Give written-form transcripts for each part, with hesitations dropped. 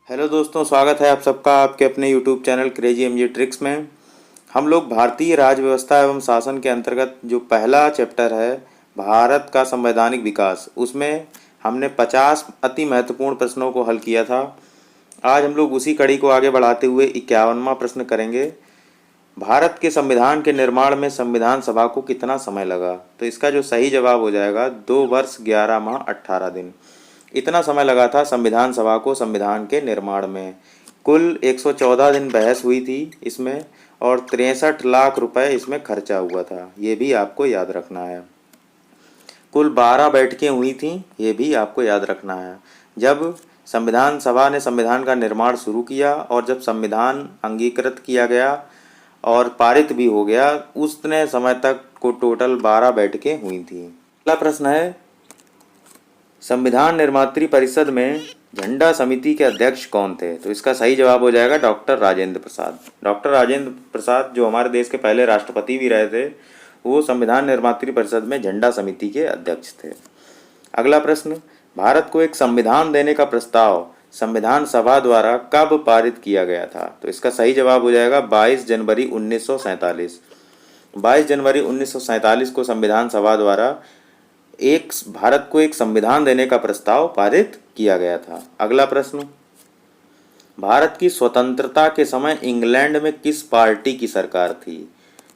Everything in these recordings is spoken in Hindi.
हेलो दोस्तों, स्वागत है आप सबका आपके अपने YouTube channel crazy MG tricks में। हम लोग भारतीय राज्य व्यवस्था एवं शासन के अंतर्गत जो पहला चैप्टर है भारत का संवैधानिक विकास, उसमें हमने 50 अति महत्वपूर्ण प्रश्नों को हल किया था। आज हम लोग उसी कड़ी को आगे बढ़ाते हुए 51वां प्रश्न करेंगे। भारत के संविधान के निर्माण में संविधान सभा को कितना समय लगा? तो इसका जो सही जवाब हो जाएगा 2 वर्ष 11 माह 18 दिन। इतना समय लगा था संविधान सभा को संविधान के निर्माण में। कुल 114 दिन बहस हुई थी इसमें और 63 लाख रुपए इसमें खर्चा हुआ था, ये भी आपको याद रखना है। कुल 12 बैठकें हुई थी, ये भी आपको याद रखना है। जब संविधान सभा ने संविधान का निर्माण शुरू किया और जब संविधान अंगीकृत किया गया और पारित भी हो गया, उतने समय तक को टोटल 12 बैठकें हुई थी। अगला प्रश्न है, संविधान निर्मात्री परिषद में झंडा समिति के अध्यक्ष कौन थे? तो इसका सही जवाब हो जाएगा डॉक्टर राजेंद्र प्रसाद। डॉक्टर राजेंद्र प्रसाद जो हमारे देश के पहले राष्ट्रपति भी रहे थे, वो संविधान निर्मात्री परिषद में झंडा समिति के अध्यक्ष थे। अगला प्रश्न, भारत को एक संविधान देने का प्रस्ताव संविधान सभा द्वारा कब पारित किया गया था? तो इसका सही जवाब हो जाएगा 22 जनवरी 1947। 22 जनवरी 1947 को संविधान सभा द्वारा भारत को एक संविधान देने का प्रस्ताव पारित किया गया था। अगला प्रश्न, भारत की स्वतंत्रता के समय इंग्लैंड में किस पार्टी की सरकार थी?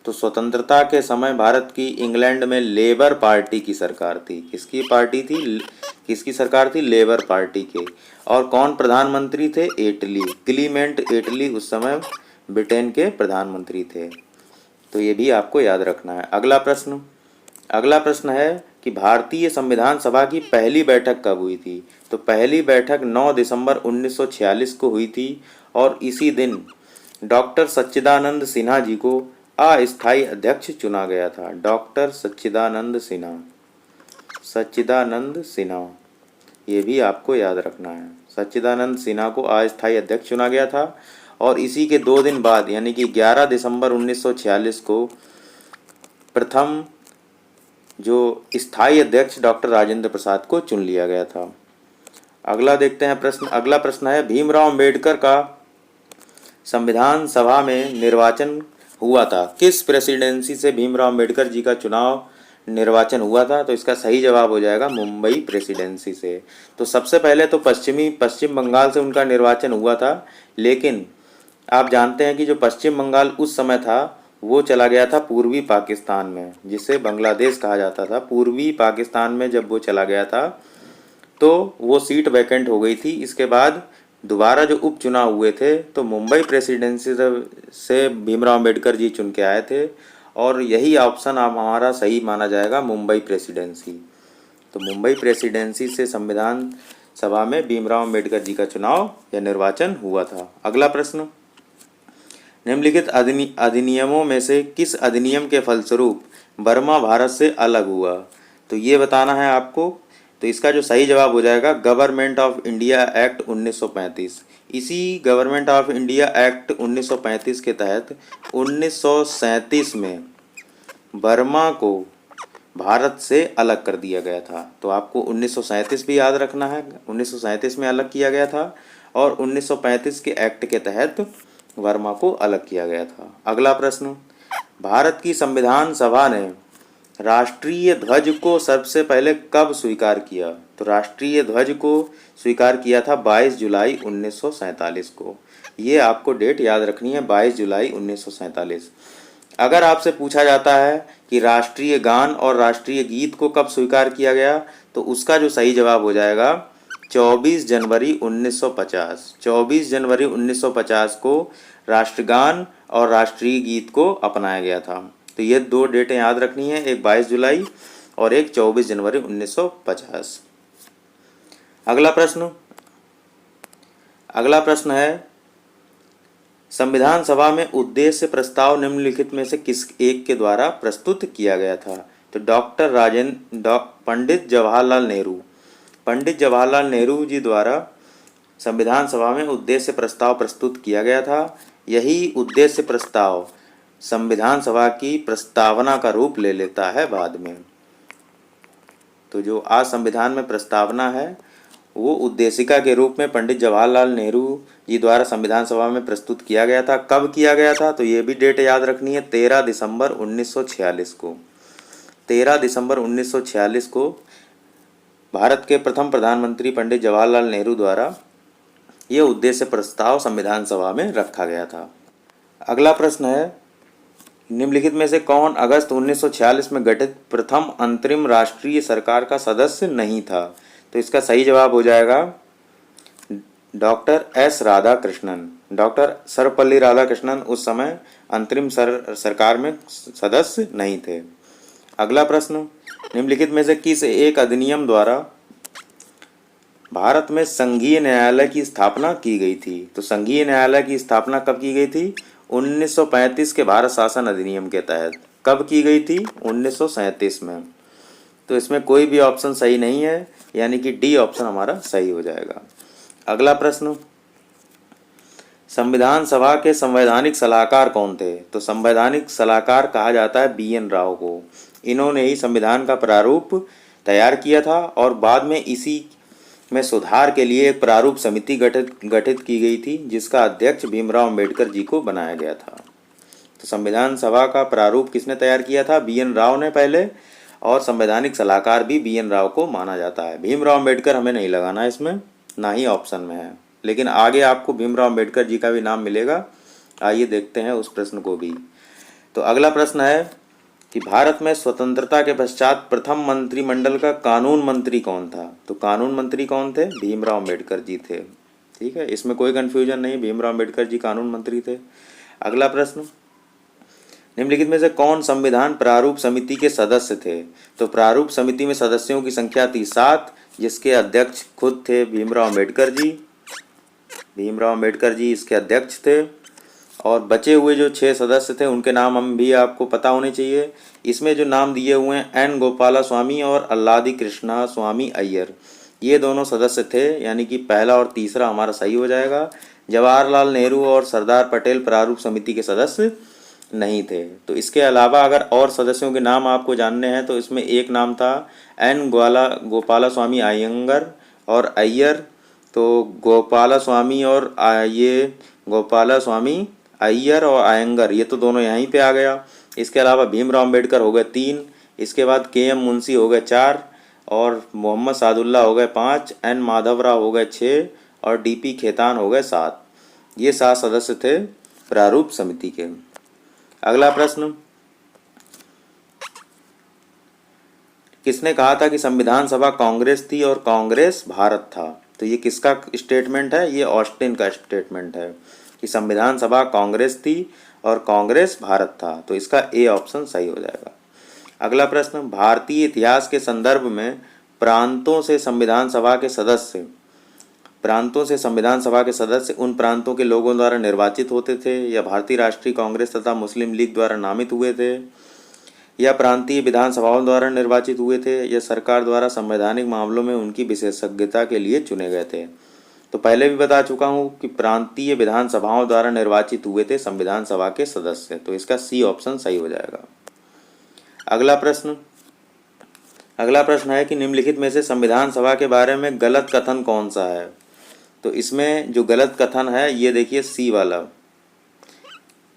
तो स्वतंत्रता के समय भारत की इंग्लैंड में लेबर पार्टी की सरकार थी। किसकी पार्टी थी? किसकी सरकार थी? लेबर पार्टी के। और कौन प्रधानमंत्री थे? एटली, क्लीमेंट एटली उस समय ब्रिटेन के प्रधानमंत्री थे। तो ये भी आपको याद रखना है। अगला प्रश्न है कि भारतीय संविधान सभा की पहली बैठक कब हुई थी? तो पहली बैठक 9 दिसंबर 1946 को हुई थी और इसी दिन डॉक्टर सच्चिदानंद सिन्हा जी को अस्थायी अध्यक्ष चुना गया था। डॉक्टर सच्चिदानंद सिन्हा, ये भी आपको याद रखना है। सच्चिदानंद सिन्हा को अस्थायी अध्यक्ष चुना गया था और इसी के 2 दिन बाद यानी कि 11 दिसंबर 1946 को प्रथम जो स्थायी अध्यक्ष डॉक्टर राजेंद्र प्रसाद को चुन लिया गया था। अगला देखते हैं प्रश्न। अगला प्रश्न है, भीमराव अंबेडकर का संविधान सभा में निर्वाचन हुआ था। किस प्रेसिडेंसी से भीमराव अंबेडकर जी का चुनाव निर्वाचन हुआ था? तो इसका सही जवाब हो जाएगा मुंबई प्रेसिडेंसी से। तो सबसे पहले तो पश्चिम बंगाल से उनका निर्वाचन हुआ था, लेकिन आप जानते हैं कि जो पश्चिम बंगाल उस समय था वो चला गया था पूर्वी पाकिस्तान में, जिसे बांग्लादेश कहा जाता था। पूर्वी पाकिस्तान में जब वो चला गया था तो वो सीट वैकेंट हो गई थी। इसके बाद दोबारा जो उपचुनाव हुए थे तो मुंबई प्रेसिडेंसी से भीमराव अंबेडकर जी चुन के आए थे और यही ऑप्शन अब हमारा सही माना जाएगा, मुंबई प्रेसिडेंसी। तो मुंबई प्रेसिडेंसी से संविधान सभा में भीमराव अंबेडकर जी का चुनाव या निर्वाचन हुआ था। अगला प्रश्न, निम्नलिखित अधिनियमों में से किस अधिनियम के फलस्वरूप बर्मा भारत से अलग हुआ? तो ये बताना है आपको। तो इसका जो सही जवाब हो जाएगा गवर्नमेंट ऑफ इंडिया एक्ट 1935। इसी गवर्नमेंट ऑफ इंडिया एक्ट 1935 के तहत 1937 में बर्मा को भारत से अलग कर दिया गया था। तो आपको 1937 भी याद रखना है। 1937 में अलग किया गया था और 1935 के एक्ट के तहत वर्मा को अलग किया गया था। अगला प्रश्न, भारत की संविधान सभा ने राष्ट्रीय ध्वज को सबसे पहले कब स्वीकार किया? तो राष्ट्रीय ध्वज को स्वीकार किया था 22 जुलाई 1947 को। ये आपको डेट याद रखनी है, 22 जुलाई 1947। अगर आपसे पूछा जाता है कि राष्ट्रीय गान और राष्ट्रीय गीत को कब स्वीकार किया गया, तो उसका जो सही जवाब हो जाएगा 24 जनवरी 1950। 24 जनवरी 1950 को राष्ट्रगान और राष्ट्रीय गीत को अपनाया गया था। तो ये 2 डेटें याद रखनी है, एक 22 जुलाई और एक 24 जनवरी 1950। अगला प्रश्न है, संविधान सभा में उद्देश्य प्रस्ताव निम्नलिखित में से किस एक के द्वारा प्रस्तुत किया गया था? तो पंडित जवाहरलाल नेहरू जी द्वारा संविधान सभा में उद्देश्य प्रस्ताव प्रस्तुत किया गया था। यही उद्देश्य प्रस्ताव संविधान सभा की प्रस्तावना का रूप ले लेता है बाद में। तो जो आज संविधान में प्रस्तावना है वो उद्देशिका के रूप में पंडित जवाहरलाल नेहरू जी द्वारा संविधान सभा में प्रस्तुत किया गया था। कब किया गया था, तो ये भी डेट याद रखनी है, 13 दिसंबर 1946 को। 13 दिसंबर 1946 को भारत के प्रथम प्रधानमंत्री पंडित जवाहरलाल नेहरू द्वारा यह उद्देश्य प्रस्ताव संविधान सभा में रखा गया था। अगला प्रश्न है, निम्नलिखित में से कौन अगस्त 1946 में गठित प्रथम अंतरिम राष्ट्रीय सरकार का सदस्य नहीं था, तो इसका सही जवाब हो जाएगा doctor S Radhakrishnan. Doctor Sarvepalli Radhakrishnan उस समय अंतरिम सरकार में सदस्य नहीं थे। अगला प्रश्न, निम्नलिखित में से किस एक अधिनियम द्वारा भारत में संघीय न्यायालय की स्थापना की गई थी, तो संघीय न्यायालय की स्थापना कब की गई थी, 1935 के भारत शासन अधिनियम के तहत। कब की गई थी, 1937 में। तो इसमें कोई भी ऑप्शन सही नहीं है, यानी कि डी ऑप्शन हमारा सही हो जाएगा। अगला प्रश्न, संविधान सभा के संवैधानिक सलाहकार कौन थे, तो संवैधानिक सलाहकार कहा जाता है बी.एन. राव को। इन्होंने ही संविधान का प्रारूप तैयार किया था और बाद में इसी में सुधार के लिए एक प्रारूप समिति गठित की गई थी, जिसका अध्यक्ष भीमराव अम्बेडकर जी को बनाया गया था। तो संविधान सभा का प्रारूप किसने तैयार किया था, बी.एन. राव ने पहले, और संवैधानिक सलाहकार भी बी.एन. राव को माना जाता है। भीमराव अम्बेडकर हमें नहीं लगाना इसमें, ना ही ऑप्शन में है, लेकिन आगे आपको भीमराव अम्बेडकर जी का भी नाम मिलेगा। आइए देखते हैं उस प्रश्न को भी। तो अगला प्रश्न है कि भारत में स्वतंत्रता के पश्चात प्रथम मंत्रिमंडल का कानून मंत्री कौन था, तो कानून मंत्री कौन थे, भीमराव अम्बेडकर जी थे। ठीक है, इसमें कोई कन्फ्यूजन नहीं, भीमराव अम्बेडकर जी कानून मंत्री थे। अगला प्रश्न, निम्नलिखित में से कौन संविधान प्रारूप समिति के सदस्य थे, तो प्रारूप समिति में सदस्यों की संख्या थी 7, जिसके अध्यक्ष खुद थे भीमराव अम्बेडकर जी। भीमराव अम्बेडकर जी इसके अध्यक्ष थे, और बचे हुए जो 6 सदस्य थे उनके नाम हम भी आपको पता होने चाहिए। इसमें जो नाम दिए हुए हैं, एन गोपाला स्वामी और अल्लादी कृष्णा स्वामी अय्यर, ये दोनों सदस्य थे, यानी कि पहला और तीसरा हमारा सही हो जाएगा। जवाहरलाल नेहरू और सरदार पटेल प्रारूप समिति के सदस्य नहीं थे। तो इसके अलावा अगर और सदस्यों के नाम आपको जानने हैं, तो इसमें एक नाम था एन गोपाला स्वामी अयंगर और अय्यर। तो गोपाला स्वामी और ये गोपाला स्वामी अय्यर और अयंगर, ये तो दोनों यहीं पे आ गया। इसके अलावा भीमराव अम्बेडकर हो गए 3, इसके बाद के.एम. मुंशी हो गए 4, और मोहम्मद सादुल्ला हो गए 5, एन माधवराव हो गए 6, और डी.पी. खेतान हो गए 7। ये 7 सदस्य थे प्रारूप समिति के। अगला प्रश्न, किसने कहा था कि संविधान सभा कांग्रेस थी और कांग्रेस भारत था, तो ये किसका स्टेटमेंट है, ये ऑस्टिन का स्टेटमेंट है कि संविधान सभा कांग्रेस थी और कांग्रेस भारत था। तो इसका ए ऑप्शन सही हो जाएगा। अगला प्रश्न, भारतीय इतिहास के संदर्भ में प्रांतों से संविधान सभा के सदस्य उन प्रांतों के लोगों द्वारा निर्वाचित होते थे, या भारतीय राष्ट्रीय कांग्रेस तथा मुस्लिम लीग द्वारा नामित हुए थे, या प्रांतीय विधानसभाओं द्वारा निर्वाचित हुए थे, या सरकार द्वारा संवैधानिक मामलों में उनकी विशेषज्ञता के लिए चुने गए थे। तो पहले भी बता चुका हूँ कि प्रांतीय विधानसभाओं द्वारा निर्वाचित हुए थे संविधान सभा के सदस्य, तो इसका सी ऑप्शन सही हो जाएगा। अगला प्रश्न है कि निम्नलिखित में से संविधान सभा के बारे में गलत कथन कौन सा है, तो इसमें जो गलत कथन है ये देखिए सी वाला,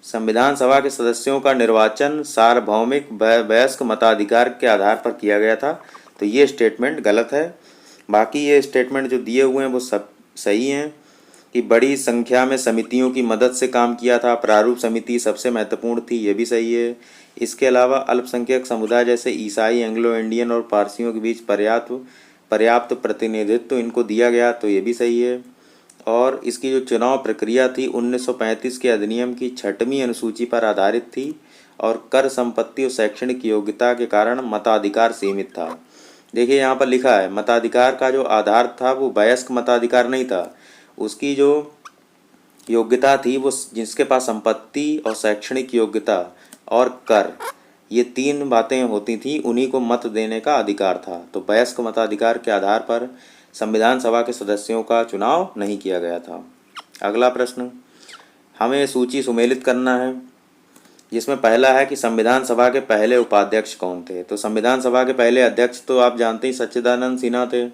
संविधान सभा के सदस्यों का निर्वाचन सार्वभौमिक वयस्क मताधिकार के आधार पर किया गया था, तो ये स्टेटमेंट गलत है। बाकी ये स्टेटमेंट जो दिए हुए हैं वो सब सही हैं कि बड़ी संख्या में समितियों की मदद से काम किया था, प्रारूप समिति सबसे महत्वपूर्ण थी, ये भी सही है। इसके अलावा अल्पसंख्यक समुदाय जैसे ईसाई, एंग्लो इंडियन और पारसियों के बीच पर्याप्त प्रतिनिधित्व इनको दिया गया, तो ये भी सही है। और इसकी जो चुनाव प्रक्रिया थी 1935 के अधिनियम की 6वीं अनुसूची पर आधारित थी, और कर, संपत्ति और शैक्षणिक योग्यता के कारण मताधिकार सीमित था। देखिए यहाँ पर लिखा है मताधिकार का जो आधार था वो वयस्क मताधिकार नहीं था, उसकी जो योग्यता थी वो जिसके पास संपत्ति और शैक्षणिक योग्यता और कर, ये 3 बातें होती थी, उन्हीं को मत देने का अधिकार था। तो वयस्क मताधिकार के आधार पर संविधान सभा के सदस्यों का चुनाव नहीं किया गया था। अगला प्रश्न, हमें सूची सुमेलित करना है, जिसमें पहला है कि संविधान सभा के पहले उपाध्यक्ष कौन थे। तो संविधान सभा के पहले अध्यक्ष तो आप जानते ही सच्चिदानंद सिन्हा थे।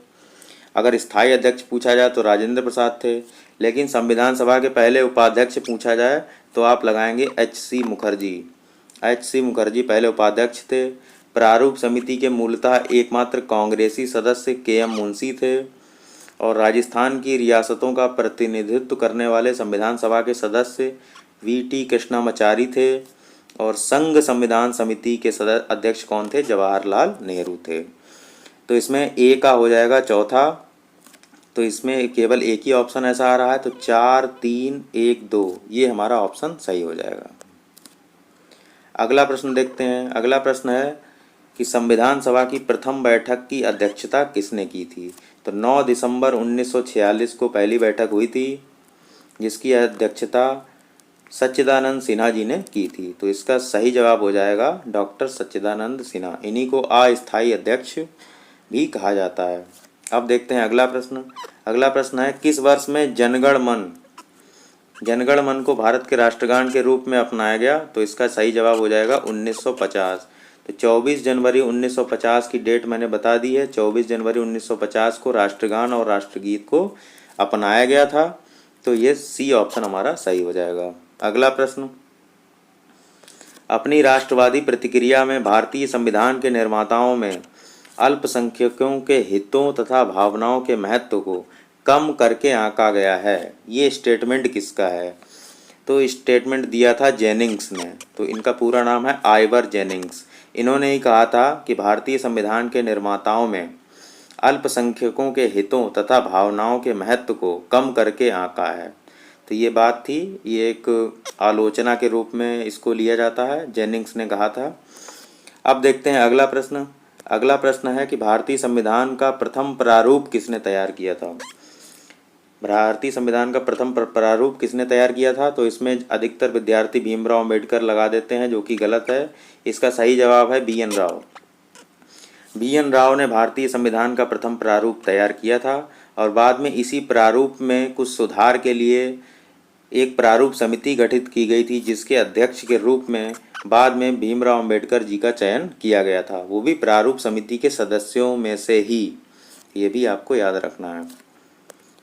अगर स्थायी अध्यक्ष पूछा जाए तो राजेंद्र प्रसाद थे, लेकिन संविधान सभा के पहले उपाध्यक्ष पूछा जाए तो आप लगाएंगे H.C. मुखर्जी। H.C. मुखर्जी पहले उपाध्यक्ष थे। प्रारूप समिति के मूलतः एकमात्र कांग्रेसी सदस्य K.M. मुंशी थे और राजस्थान की रियासतों का प्रतिनिधित्व करने वाले संविधान सभा के सदस्य V.T. कृष्णामाचारी थे और संघ संविधान समिति के अध्यक्ष कौन थे? जवाहरलाल नेहरू थे। तो इसमें ए का हो जाएगा चौथा, तो इसमें केवल एक ही ऑप्शन ऐसा आ रहा है, तो 4, 3, 1, 2 ये हमारा ऑप्शन सही हो जाएगा। अगला प्रश्न देखते हैं। अगला प्रश्न है कि संविधान सभा की प्रथम बैठक की अध्यक्षता किसने की थी? तो 9 दिसंबर 1946 को पहली बैठक हुई थी, जिसकी अध्यक्षता सच्चिदानंद सिन्हा जी ने की थी। तो इसका सही जवाब हो जाएगा डॉक्टर सच्चिदानंद सिन्हा। इन्हीं को अस्थायी अध्यक्ष भी कहा जाता है। अब देखते हैं अगला प्रश्न। अगला प्रश्न है किस वर्ष में जनगण मन को भारत के राष्ट्रगान के रूप में अपनाया गया? तो इसका सही जवाब हो जाएगा 1950। तो 24 जनवरी 1950 की डेट मैंने बता दी है। 24 जनवरी 1950 को राष्ट्रगान और राष्ट्रगीत को अपनाया गया था। तो ये सी ऑप्शन हमारा सही हो जाएगा। अगला प्रश्न, अपनी राष्ट्रवादी प्रतिक्रिया में भारतीय संविधान के निर्माताओं में अल्पसंख्यकों के हितों तथा भावनाओं के महत्व को कम करके आंका गया है, ये स्टेटमेंट किसका है? तो स्टेटमेंट दिया था जेनिंग्स ने। तो इनका पूरा नाम है आइवर जेनिंग्स। इन्होंने ही कहा था कि भारतीय संविधान के निर्माताओं में अल्पसंख्यकों के हितों तथा भावनाओं के महत्व को कम करके आंका है। तो ये बात थी, ये एक आलोचना के रूप में इसको लिया जाता है, जेनिंग्स ने कहा था। अब देखते हैं अगला प्रश्न। अगला प्रश्न है कि भारतीय संविधान का प्रथम प्रारूप किसने तैयार किया था? भारतीय संविधान का प्रथम प्रारूप किसने तैयार किया था? तो इसमें अधिकतर विद्यार्थी भीमराव अम्बेडकर लगा देते हैं, जो कि गलत है। इसका सही जवाब है बी.एन. राव। बी.एन. राव ने भारतीय संविधान का प्रथम प्रारूप तैयार किया था और बाद में इसी प्रारूप में कुछ सुधार के लिए एक प्रारूप समिति गठित की गई थी, जिसके अध्यक्ष के रूप में बाद में भीमराव अम्बेडकर जी का चयन किया गया था, वो भी प्रारूप समिति के सदस्यों में से ही। ये भी आपको याद रखना है।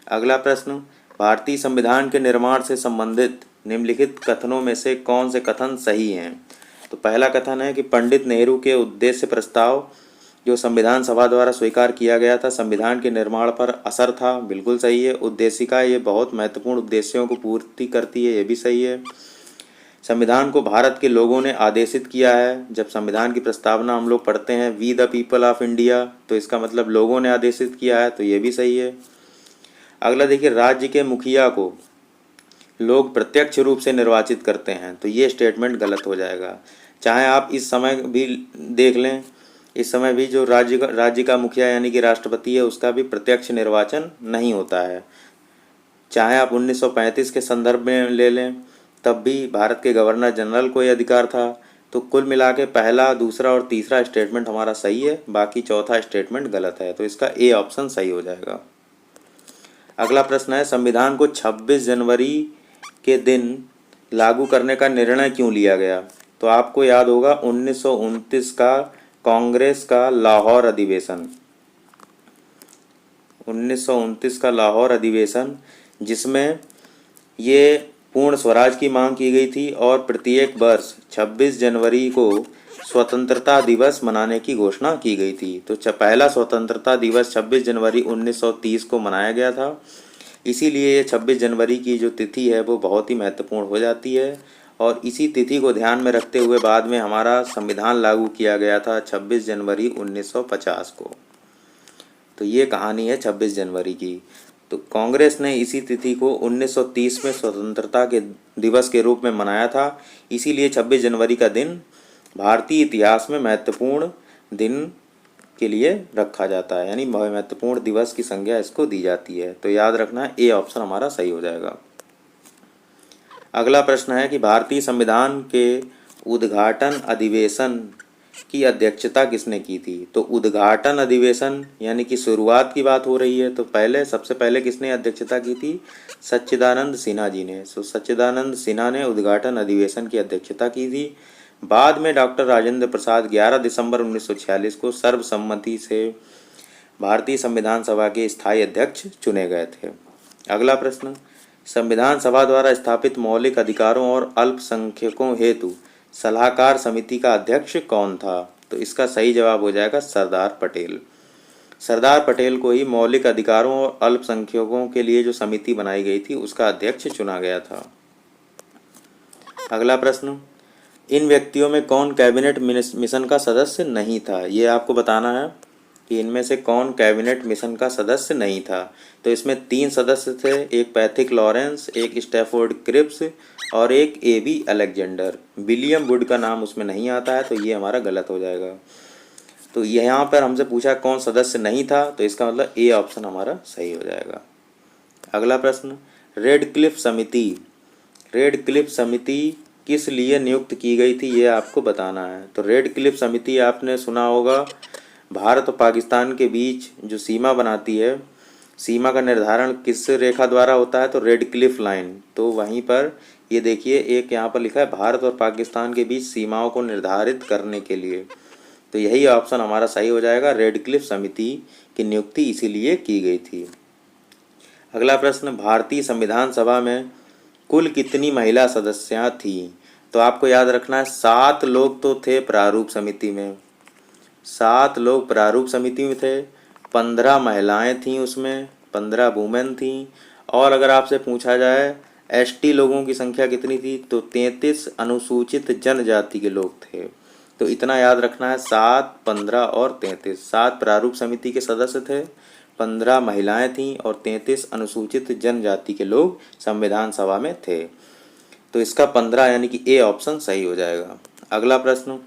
अगला प्रश्न, भारतीय संविधान के निर्माण से संबंधित निम्नलिखित कथनों में से कौन से कथन सही हैं? तो पहला कथन है कि पंडित नेहरू के उद्देश्य प्रस्ताव जो संविधान सभा द्वारा स्वीकार किया गया था, संविधान के निर्माण पर असर था, बिल्कुल सही है। उद्देशिका ये बहुत महत्वपूर्ण उद्देश्यों को पूर्ति करती है, ये भी सही है। संविधान को भारत के लोगों ने आदेशित किया है। जब संविधान की प्रस्तावना हम लोग पढ़ते हैं we the people of India, तो इसका मतलब लोगों ने आदेशित किया है, तो ये भी सही है। अगला देखिए, राज्य के मुखिया को लोग प्रत्यक्ष रूप से निर्वाचित करते हैं, तो ये स्टेटमेंट गलत हो जाएगा। चाहे आप इस समय भी देख लें, इस समय भी जो राज्य का मुखिया यानी कि राष्ट्रपति है, उसका भी प्रत्यक्ष निर्वाचन नहीं होता है। चाहे आप 1935 के संदर्भ में ले लें, तब भी भारत के गवर्नर जनरल को यह अधिकार था। तो कुल मिला के पहला, दूसरा और तीसरा स्टेटमेंट हमारा सही है, बाकी चौथा स्टेटमेंट गलत है। तो इसका ए ऑप्शन सही हो जाएगा। अगला प्रश्न है, संविधान को 26 जनवरी के दिन लागू करने का निर्णय क्यों लिया गया? तो आपको याद होगा 1929 का कांग्रेस का लाहौर अधिवेशन, 1929 का लाहौर अधिवेशन, जिसमें ये पूर्ण स्वराज की मांग की गई थी और प्रत्येक वर्ष 26 जनवरी को स्वतंत्रता दिवस मनाने की घोषणा की गई थी। तो पहला स्वतंत्रता दिवस 26 जनवरी 1930 को मनाया गया था। इसीलिए ये 26 जनवरी की जो तिथि है वो बहुत ही महत्वपूर्ण हो जाती है और इसी तिथि को ध्यान में रखते हुए बाद में हमारा संविधान लागू किया गया था 26 जनवरी 1950 को। तो ये कहानी है 26 जनवरी की। तो कांग्रेस ने इसी तिथि को 1930 में स्वतंत्रता के दिवस के रूप में मनाया था। इसीलिए 26 जनवरी का दिन भारतीय इतिहास में महत्वपूर्ण दिन के लिए रखा जाता है, यानी महत्वपूर्ण दिवस की संज्ञा इसको दी जाती है। तो याद रखना है ए ऑप्शन हमारा सही हो जाएगा। अगला प्रश्न है कि भारतीय संविधान के उद्घाटन अधिवेशन की अध्यक्षता किसने की थी? तो उद्घाटन अधिवेशन यानी कि शुरुआत की बात हो रही है, तो सबसे पहले किसने अध्यक्षता की थी? सच्चिदानंद सिन्हा जी ने। सच्चिदानंद सिन्हा ने उद्घाटन अधिवेशन की अध्यक्षता की थी। बाद में डॉक्टर राजेंद्र प्रसाद 11 दिसंबर 1946 को सर्वसम्मति से भारतीय संविधान सभा के स्थायी अध्यक्ष चुने गए थे। अगला प्रश्न, संविधान सभा द्वारा स्थापित मौलिक अधिकारों और अल्पसंख्यकों हेतु सलाहकार समिति का अध्यक्ष कौन था? तो इसका सही जवाब हो जाएगा सरदार पटेल। सरदार पटेल को ही मौलिक अधिकारों और अल्पसंख्यकों के लिए जो समिति बनाई गई थी उसका अध्यक्ष चुना गया था। अगला प्रश्न, इन व्यक्तियों में कौन कैबिनेट मिशन का सदस्य नहीं था? ये आपको बताना है कि इनमें से कौन कैबिनेट मिशन का सदस्य नहीं था। तो इसमें 3 सदस्य थे, एक पैथिक लॉरेंस, एक स्टैफोर्ड क्रिप्स और एक AB अलेक्जेंडर। विलियम वुड का नाम उसमें नहीं आता है, तो ये हमारा गलत हो जाएगा। तो यहाँ पर हमसे पूछा कौन सदस्य नहीं था, तो इसका मतलब ए ऑप्शन हमारा सही हो जाएगा। अगला प्रश्न, रेडक्लिफ समिति किस लिए नियुक्त की गई थी, ये आपको बताना है। तो रेडक्लिफ समिति आपने सुना होगा, भारत और पाकिस्तान के बीच जो सीमा बनाती है, सीमा का निर्धारण किस रेखा द्वारा होता है? तो रेडक्लिफ लाइन। तो वहीं पर ये देखिए एक यहाँ पर लिखा है भारत और पाकिस्तान के बीच सीमाओं को निर्धारित करने के लिए। तो यही ऑप्शन हमारा सही हो जाएगा, रेडक्लिफ समिति की नियुक्ति इसीलिए की गई थी। अगला प्रश्न, भारतीय संविधान सभा में कुल कितनी महिला सदस्यां थीं? तो आपको याद रखना है 7 लोग तो थे प्रारूप समिति में, 7 लोग प्रारूप समिति में थे, 15 महिलाएं थीं उसमें, 15 वुमेन थीं। और अगर आपसे पूछा जाए ST लोगों की संख्या कितनी थी, तो 33 अनुसूचित जनजाति के लोग थे। तो इतना याद रखना है, 7, 15 और 33। 7 प्रारूप समिति के सदस्य थे, 15 महिलाएं थीं और 33 अनुसूचित जनजाति के लोग संविधान सभा में थे। तो इसका 15 यानी कि ए ऑप्शन सही हो जाएगा। अगला प्रश्न,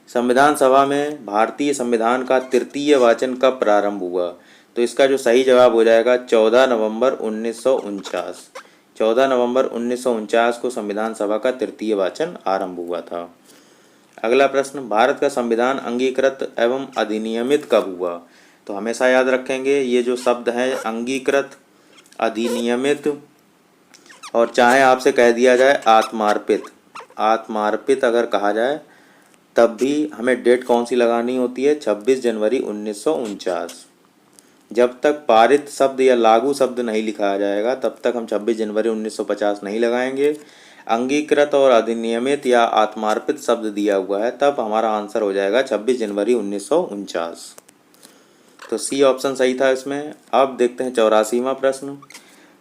संविधान सभा में भारतीय संविधान का तृतीय वाचन कब प्रारंभ हुआ? तो इसका जो सही जवाब हो जाएगा 14 नवंबर 1949। 14 नवंबर 1949 को संविधान सभा का तृतीय वाचन आरंभ हुआ था। अगला प्रश्न, भारत का संविधान अंगीकृत एवं अधिनियमित कब हुआ? तो हमेशा याद रखेंगे ये जो शब्द हैं अंगीकृत, अधिनियमित और चाहे आपसे कह दिया जाए आत्मार्पित अगर कहा जाए तब भी हमें डेट कौन सी लगानी होती है? 26 जनवरी 1949। जब तक पारित शब्द या लागू शब्द नहीं लिखा जाएगा तब तक हम 26 जनवरी 1950 नहीं लगाएंगे। अंगीकृत और अधिनियमित या आत्मार्पित शब्द दिया हुआ है तब हमारा आंसर हो जाएगा 26 जनवरी 1949। तो सी ऑप्शन सही था इसमें। अब देखते हैं 84वां प्रश्न,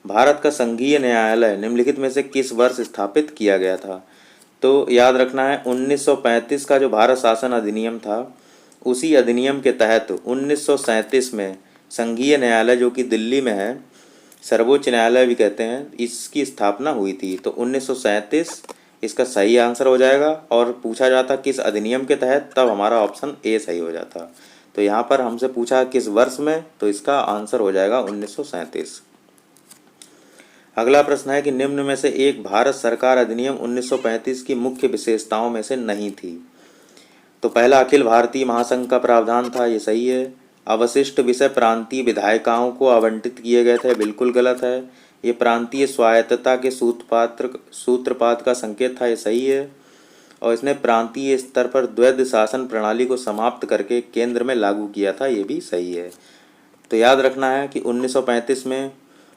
भारत का संघीय न्यायालय निम्नलिखित में से किस वर्ष स्थापित किया गया था? तो याद रखना है 1935 का जो भारत शासन अधिनियम था उसी अधिनियम के तहत 1937 में संघीय न्यायालय जो कि दिल्ली में है, सर्वोच्च न्यायालय भी कहते हैं, इसकी स्थापना हुई थी। तो 1937 इसका सही आंसर हो जाएगा। और पूछा जाता किस अधिनियम के तहत, तब हमारा ऑप्शन ए सही हो जाता। तो यहाँ पर हमसे पूछा किस वर्ष में, तो इसका आंसर हो जाएगा 1937। अगला प्रश्न है कि निम्न में से एक भारत सरकार अधिनियम 1935 की मुख्य विशेषताओं में से नहीं थी। तो पहला अखिल भारतीय महासंघ का प्रावधान था, ये सही है। अवशिष्ट विषय प्रांतीय विधायिकाओं को आवंटित किए गए थे, बिल्कुल गलत है। ये प्रांतीय स्वायत्तता के सूत्रपात का संकेत था, ये सही है। और इसने प्रांतीय स्तर पर द्वैध शासन प्रणाली को समाप्त करके केंद्र में लागू किया था, ये भी सही है। तो याद रखना है कि 1935 में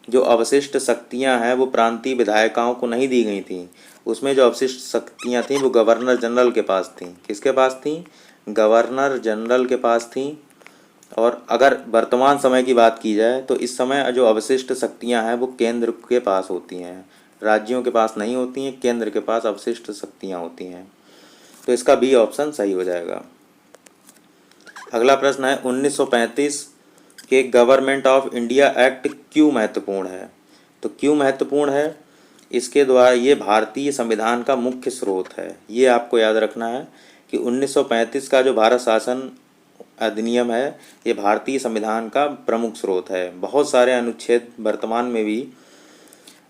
जो अवशिष्ट शक्तियां हैं वो प्रांतीय विधायिकाओं को नहीं दी गई थी। उसमें जो अवशिष्ट शक्तियां थीं वो गवर्नर जनरल के पास थीं। किसके पास थीं? गवर्नर जनरल के पास थीं। और अगर वर्तमान समय की बात की जाए तो इस समय जो अवशिष्ट शक्तियां हैं वो केंद्र के पास होती हैं, राज्यों के पास नहीं होती हैं, केंद्र के पास अवशिष्ट शक्तियां होती हैं। तो इसका बी ऑप्शन सही हो जाएगा। अगला प्रश्न है 1935 के गवर्नमेंट ऑफ इंडिया एक्ट क्यों महत्वपूर्ण है? तो क्यों महत्वपूर्ण है? इसके द्वारा ये भारतीय संविधान का मुख्य स्रोत है। ये आपको याद रखना है कि 1935 का जो भारत शासन अधिनियम है ये भारतीय संविधान का प्रमुख स्रोत है। बहुत सारे अनुच्छेद वर्तमान में भी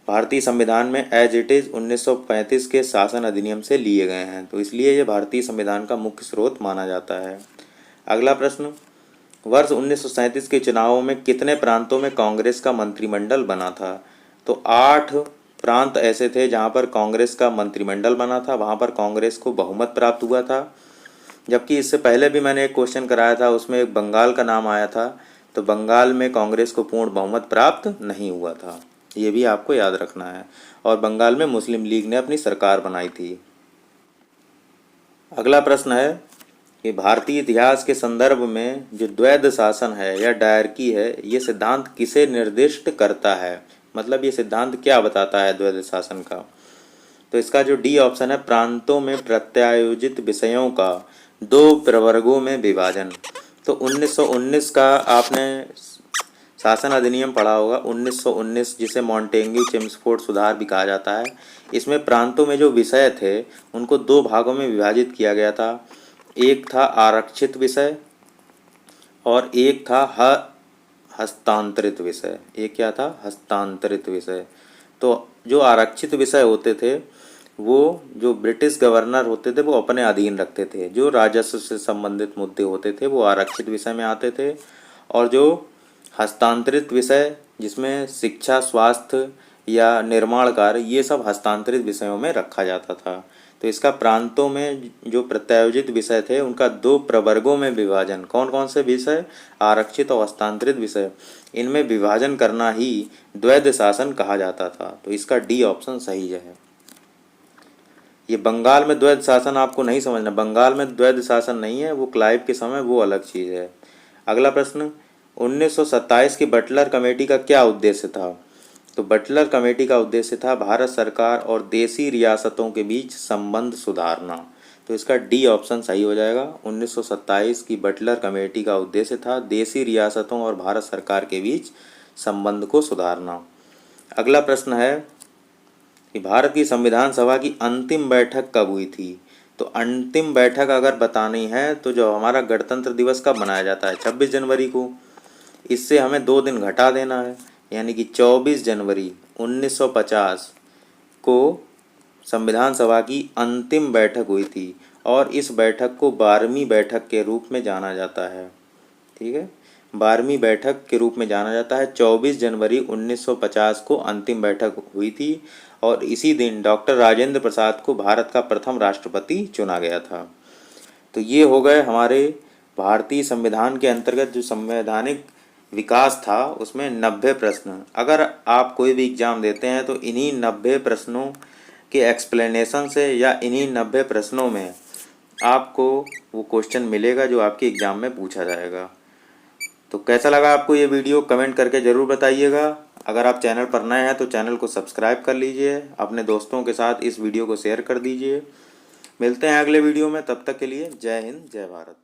भारतीय संविधान में एज इट इज़ 1935 के शासन अधिनियम से लिए गए हैं, तो इसलिए ये भारतीय संविधान का मुख्य स्रोत माना जाता है। अगला प्रश्न, वर्ष 1937 के चुनावों में कितने प्रांतों में कांग्रेस का मंत्रिमंडल बना था? तो 8 प्रांत ऐसे थे जहां पर कांग्रेस का मंत्रिमंडल बना था, वहां पर कांग्रेस को बहुमत प्राप्त हुआ था। जबकि इससे पहले भी मैंने एक क्वेश्चन कराया था, उसमें एक बंगाल का नाम आया था तो बंगाल में कांग्रेस को पूर्ण बहुमत प्राप्त नहीं हुआ था, ये भी आपको याद रखना है। और बंगाल में मुस्लिम लीग ने अपनी सरकार बनाई थी। अगला प्रश्न है कि भारतीय इतिहास के संदर्भ में जो द्वैध शासन है या डायरकी है, ये सिद्धांत किसे निर्दिष्ट करता है? मतलब ये सिद्धांत क्या बताता है द्वैध शासन का? तो इसका जो डी ऑप्शन है, प्रांतों में प्रत्यायोजित विषयों का दो प्रवर्गों में विभाजन। तो 1919 का आपने शासन अधिनियम पढ़ा होगा, 1919, जिसे मॉन्टेग्यू चेम्सफोर्ड सुधार भी कहा जाता है। इसमें प्रांतों में जो विषय थे उनको दो भागों में विभाजित किया गया था। एक था आरक्षित विषय और एक था हस्तांतरित विषय। एक क्या था? हस्तांतरित विषय। तो जो आरक्षित विषय होते थे वो जो ब्रिटिश गवर्नर होते थे वो अपने अधीन रखते थे। जो राजस्व से संबंधित मुद्दे होते थे वो आरक्षित विषय में आते थे। और जो हस्तांतरित विषय, जिसमें शिक्षा, स्वास्थ्य या निर्माण कार्य, ये सब हस्तांतरित विषयों में रखा जाता था। तो इसका प्रांतों में जो प्रत्यायोजित विषय थे उनका दो प्रवर्गों में विभाजन, कौन कौन से विषय? आरक्षित और हस्तांतरित विषय, इनमें विभाजन करना ही द्वैध शासन कहा जाता था। तो इसका डी ऑप्शन सही है। ये बंगाल में द्वैध शासन आपको नहीं समझना, बंगाल में द्वैध शासन नहीं है, वो क्लाइव के समय वो अलग चीज़ है। अगला प्रश्न, 1927 की बटलर कमेटी का क्या उद्देश्य था? तो बटलर कमेटी का उद्देश्य था भारत सरकार और देसी रियासतों के बीच संबंध सुधारना। तो इसका डी ऑप्शन सही हो जाएगा। 1927 की बटलर कमेटी का उद्देश्य था देसी रियासतों और भारत सरकार के बीच संबंध को सुधारना। अगला प्रश्न है कि भारत की संविधान सभा की अंतिम बैठक कब हुई थी? तो अंतिम बैठक अगर बतानी है तो जो हमारा गणतंत्र दिवस कब मनाया जाता है? 26 जनवरी को। इससे हमें 2 दिन घटा देना है, यानी कि 24 जनवरी 1950 को संविधान सभा की अंतिम बैठक हुई थी और इस बैठक को 12वीं बैठक के रूप में जाना जाता है। ठीक है, 12वीं बैठक के रूप में जाना जाता है। 24 जनवरी 1950 को अंतिम बैठक हुई थी और इसी दिन डॉक्टर राजेंद्र प्रसाद को भारत का प्रथम राष्ट्रपति चुना गया था। तो ये हो गए हमारे भारतीय संविधान के अंतर्गत जो संवैधानिक विकास था उसमें 90 प्रश्न। अगर आप कोई भी एग्ज़ाम देते हैं तो इन्हीं 90 प्रश्नों के एक्सप्लेनेशन से या इन्हीं 90 प्रश्नों में आपको वो क्वेश्चन मिलेगा जो आपके एग्ज़ाम में पूछा जाएगा। तो कैसा लगा आपको ये वीडियो, कमेंट करके ज़रूर बताइएगा। अगर आप चैनल पर नए हैं तो चैनल को सब्सक्राइब कर लीजिए, अपने दोस्तों के साथ इस वीडियो को शेयर कर दीजिए। मिलते हैं अगले वीडियो में, तब तक के लिए जय हिंद, जय भारत।